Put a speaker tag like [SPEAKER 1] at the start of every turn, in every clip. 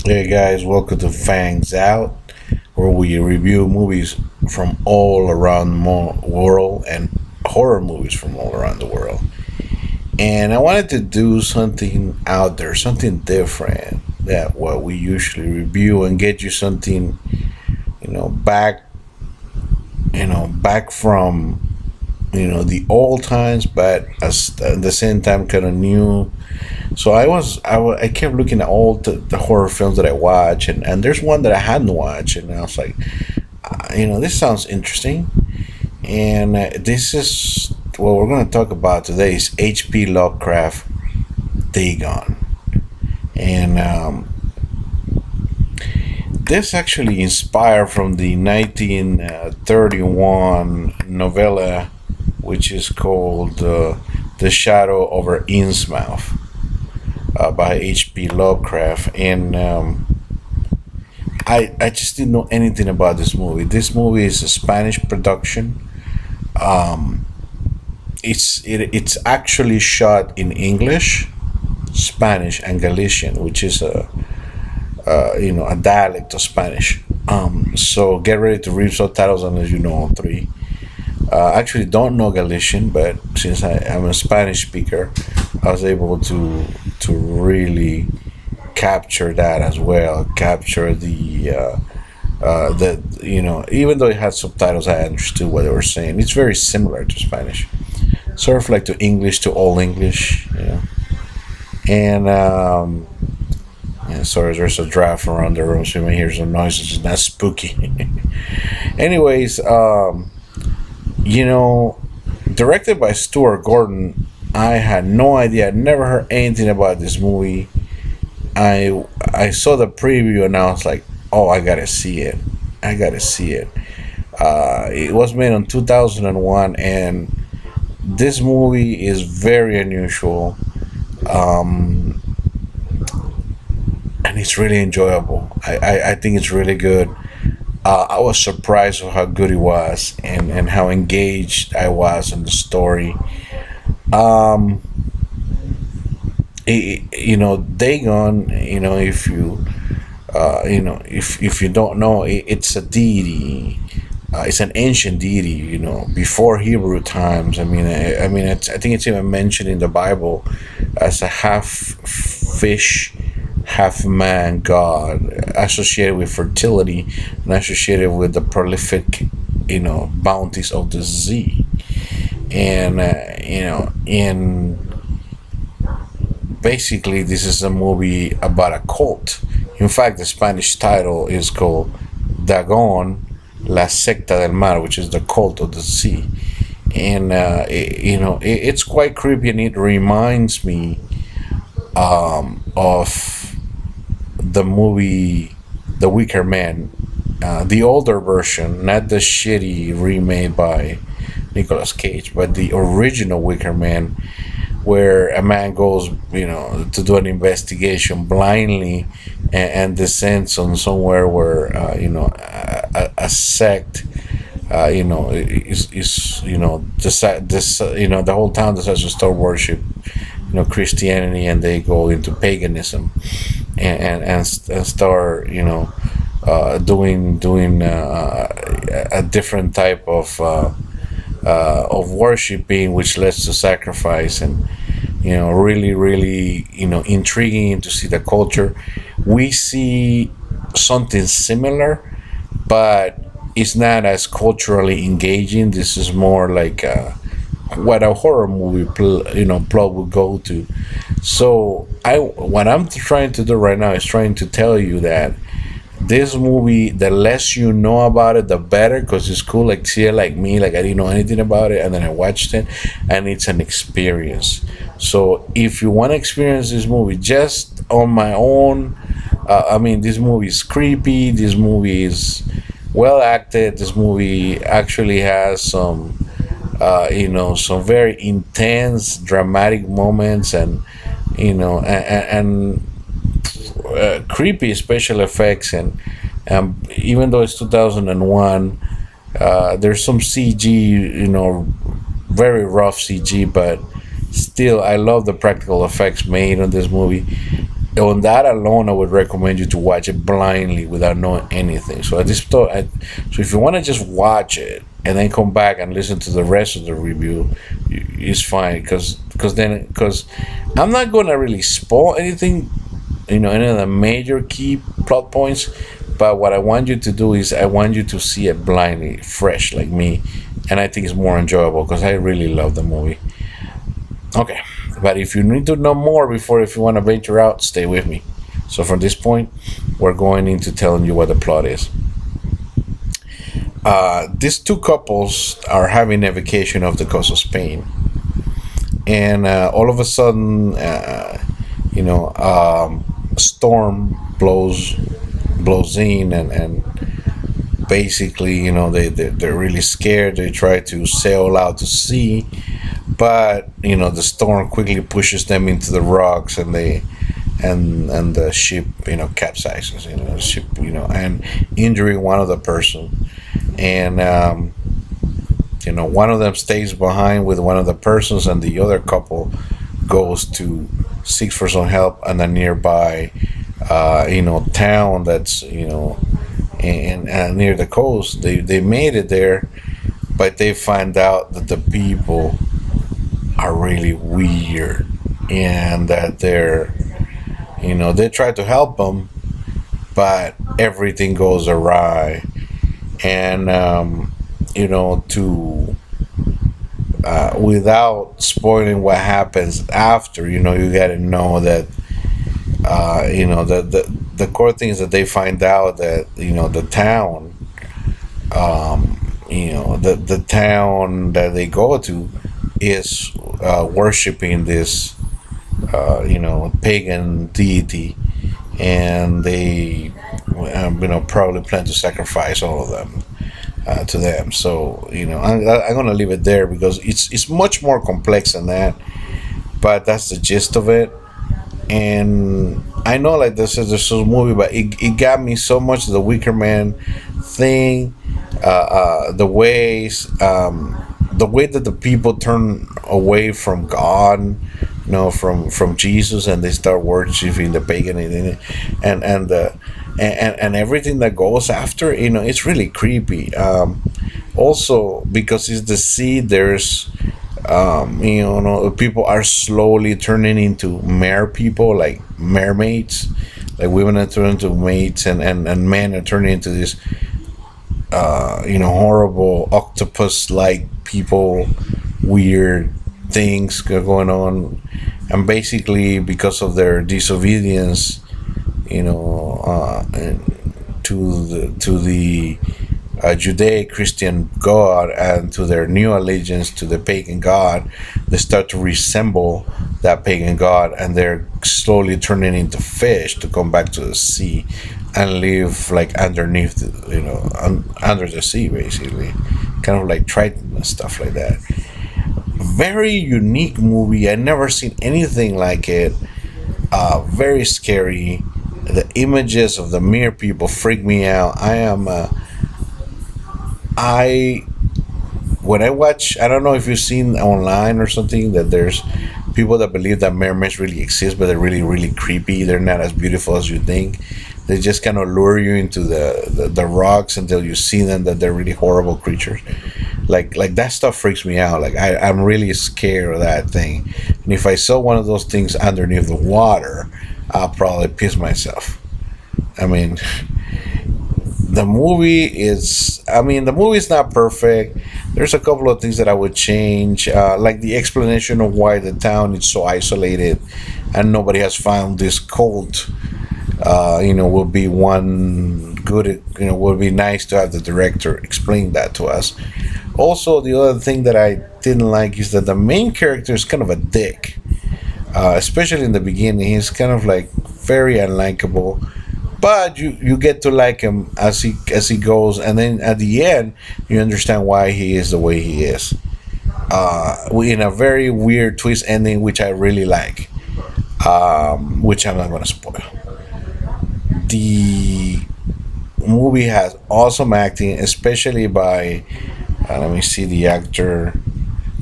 [SPEAKER 1] Hey guys, welcome to Fangs Out, where we review movies from all around the world and horror movies from all around the world. And I wanted to do something out there, something different that what we usually review and get you something, back, back from, the old times, but at the same time kind of new. So I kept looking at all the horror films that I watch, and there's one that I hadn't watched, and I was like, this sounds interesting, and this is what we're going to talk about today is H.P. Lovecraft, Dagon, and this actually inspired from the 1931 novella, which is called "The Shadow over Innsmouth." By H.P. Lovecraft, and I just didn't know anything about this movie. This movie is a Spanish production. Um, it's actually shot in English, Spanish, and Galician, which is a dialect of Spanish. So get ready to read subtitles unless you know all three. I actually don't know Galician, but since I am a Spanish speaker, I was able to really capture that as well. Capture the even though it had subtitles, I understood what they were saying. It's very similar to Spanish, sort of like to English, to Old English, And yeah, sorry, there's a draft around the room, so you may hear some noises. It's not spooky. Anyways, you know, directed by Stuart Gordon. I had no idea. I'd never heard anything about this movie. I saw the preview and I was like, oh, I gotta see it. I gotta see it. It was made in 2001, and this movie is very unusual, and it's really enjoyable. I think it's really good. I was surprised of how good it was, and how engaged I was in the story. Um, Dagon. If you don't know, it's a deity. It's an ancient deity. Before Hebrew times. I think it's even mentioned in the Bible as a half fish, half man god, associated with fertility and associated with the prolific, bounties of the sea. And in basically, this is a movie about a cult. In fact, the Spanish title is called Dagon, La Secta del Mar, which is the cult of the sea. And it's quite creepy, and it reminds me of the movie The Wicker Man, the older version, not the shitty remade by Nicolas Cage, but the original Wicker Man, where a man goes, to do an investigation blindly, and descends on somewhere where, a sect, the whole town decides to start worship, Christianity, and they go into paganism, and start, doing a different type of worshiping, which leads to sacrifice, and really, really, intriguing to see the culture. We see something similar, but it's not as culturally engaging. This is more like what a horror movie plot would go to. So what I'm trying to do right now is trying to tell you that this movie, the less you know about it, the better, because it's cool. Like, see it like me, like I didn't know anything about it, and then I watched it, and it's an experience. So if you want to experience this movie just on my own, this movie is creepy. This movie is well acted. This movie actually has some very intense, dramatic moments, and creepy special effects, and even though it's 2001, there's some CG, very rough CG, but still I love the practical effects made on this movie. on that alone, I would recommend you to watch it blindly without knowing anything. So so if you want to just watch it and then come back and listen to the rest of the review, it's fine because I'm not going to really spoil anything, any of the major key plot points. But what I want you to do is I want you to see it blindly, fresh like me, and I think it's more enjoyable because I really love the movie. Okay, but if you need to know more if you want to venture out, stay with me. So from this point, we're going into telling you what the plot is. These two couples are having a vacation off the coast of Spain, and all of a sudden, a storm blows in, and basically, they're really scared. They try to sail out to sea, but the storm quickly pushes them into the rocks, and the ship capsizes, the ship, and injuring one of the person, and one of them stays behind with one of the persons, and the other couple goes to seek for some help in a nearby town that's and near the coast. They made it there, but they find out that the people are really weird, and that they try to help them, but everything goes awry. And to without spoiling what happens after, you got to know that the core thing is that they find out that the town, the town that they go to is worshiping this pagan deity, and they probably plan to sacrifice all of them to them. So I'm gonna leave it there because it's much more complex than that, but that's the gist of it. And I know, like, this is a movie, but it got me so much, the Wicker Man thing, the ways, the way that the people turn away from God, from Jesus, and they start worshiping the pagan, and everything that goes after, it's really creepy. Also, because it's the sea, there's people are slowly turning into people, like mermaids, like women are turning into maids, and men are turning into this horrible octopus like people, weird things going on. And basically, because of their disobedience, to the Judeo-Christian God, and to their new allegiance to the pagan God, they start to resemble that pagan God, and they're slowly turning into fish to come back to the sea and live like underneath, under the sea, basically, kind of like Triton and stuff like that. Very unique movie. I never seen anything like it. Very scary. The images of the mere people freak me out. When I watch, I don't know if you've seen online or something, that there's people that believe that mermaids really exist, but they're really, really creepy. They're not as beautiful as you think. They just kind of lure you into the rocks until you see them, that they're really horrible creatures. Like that stuff freaks me out. Like I'm really scared of that thing. And if I saw one of those things underneath the water, I'll probably piss myself. I mean, the movie is not perfect. There's a couple of things that I would change, like the explanation of why the town is so isolated and nobody has found this cult. Would be one good. Would be nice to have the director explain that to us. Also, the other thing that I didn't like is that the main character is kind of a dick, especially in the beginning. He's kind of like very unlikable, but you get to like him as he goes, and then at the end you understand why he is the way he is, in a very weird twist ending, which I really like, which I'm not going to spoil. The movie has awesome acting, especially by let me see the actor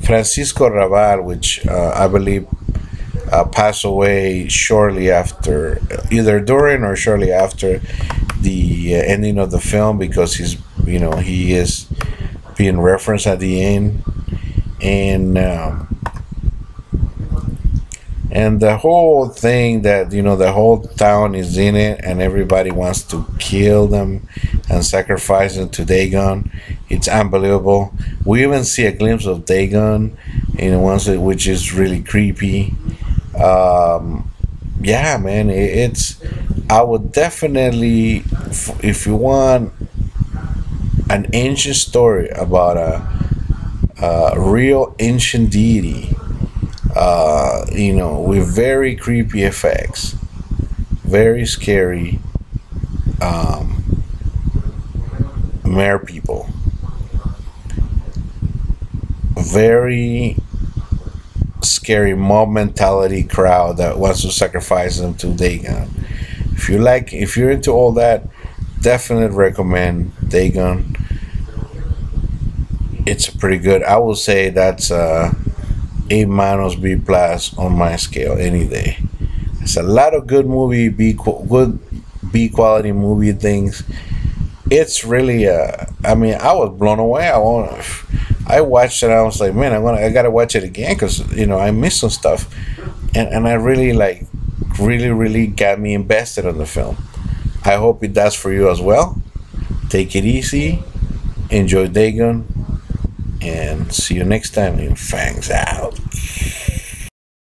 [SPEAKER 1] Francisco Raval, which I believe passed away shortly after, either during or shortly after the ending of the film, because he is being referenced at the end, and the whole thing that the whole town is in it and everybody wants to kill them and sacrifice them to Dagon. It's unbelievable. We even see a glimpse of Dagon in which is really creepy. Yeah, man, it's. I would definitely, if you want an ancient story about a real ancient deity, with very creepy effects, very scary, mare people, very scary mob mentality crowd that wants to sacrifice them to Dagon. If you're into all that, definitely recommend Dagon. It's pretty good. I will say that's A minus B plus on my scale any day. It's a lot of good good B quality movie things. It's really I mean, I was blown away. I watched it. I was like, man, I gotta watch it again, because I missed some stuff, and I really really got me invested in the film. I hope it does for you as well. Take it easy, enjoy Dagon, and see you next time in Fangs Out.